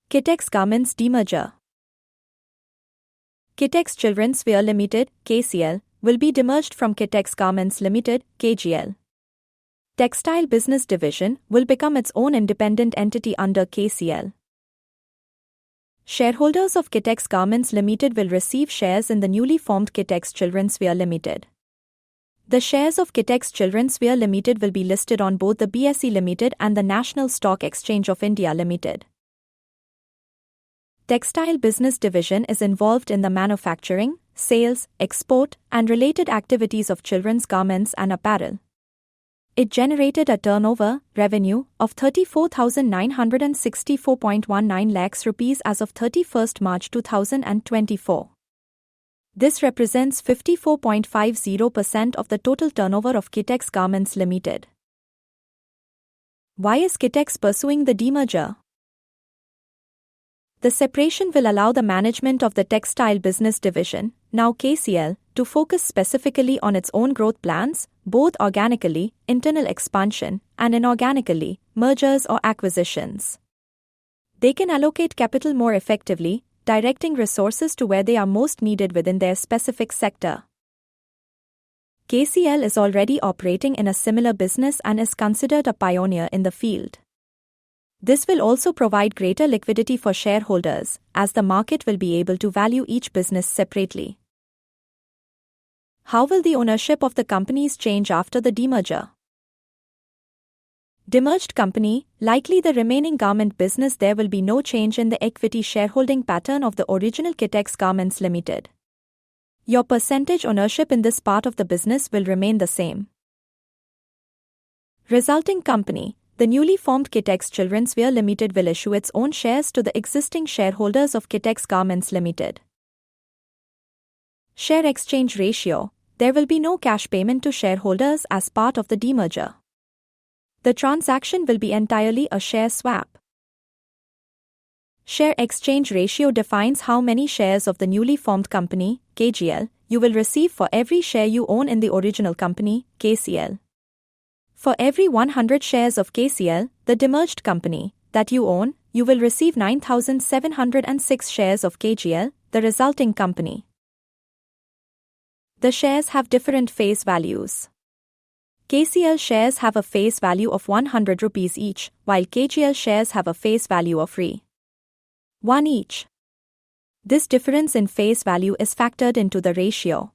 Kitex Garments Demerger. Kitex Children's Wear Limited (KCL) will be demerged from Kitex Garments Limited (KGL). Textile Business Division will become its own independent entity under KCL. Shareholders of Kitex Garments Limited will receive shares in the newly formed Kitex Children's Wear Limited. The shares of Kitex Children's Wear Limited will be listed on both the BSE Limited and the National Stock Exchange of India Limited. Textile Business Division is involved in the manufacturing, sales, export, and related activities of children's garments and apparel. It generated a turnover, revenue, of 34,964.19 lakhs rupees as of 31st March 2024. This represents 54.50% of the total turnover of Kitex Garments Limited. Why is Kitex pursuing the demerger? The separation will allow the management of the Textile Business Division, now KCL, to focus specifically on its own growth plans, both organically, internal expansion, and inorganically, mergers or acquisitions. They can allocate capital more effectively, directing resources to where they are most needed within their specific sector. KCL is already operating in a similar business and is considered a pioneer in the field. This will also provide greater liquidity for shareholders, as the market will be able to value each business separately. How will the ownership of the companies change after the demerger? Demerged company, likely the remaining garment business, there will be no change in the equity shareholding pattern of the original Kitex Garments Limited. Your percentage ownership in this part of the business will remain the same. Resulting company, the newly formed Kitex Children's Wear Limited will issue its own shares to the existing shareholders of Kitex Garments Limited. Share exchange ratio, there will be no cash payment to shareholders as part of the demerger. The transaction will be entirely a share swap. Share exchange ratio defines how many shares of the newly formed company, KGL, you will receive for every share you own in the original company, KCL. For every 100 shares of KCL, the demerged company, that you own, you will receive 9,706 shares of KGL, the resulting company. The shares have different face values. KCL shares have a face value of 100 rupees each, while KGL shares have a face value of Rs. 1 each. This difference in face value is factored into the ratio.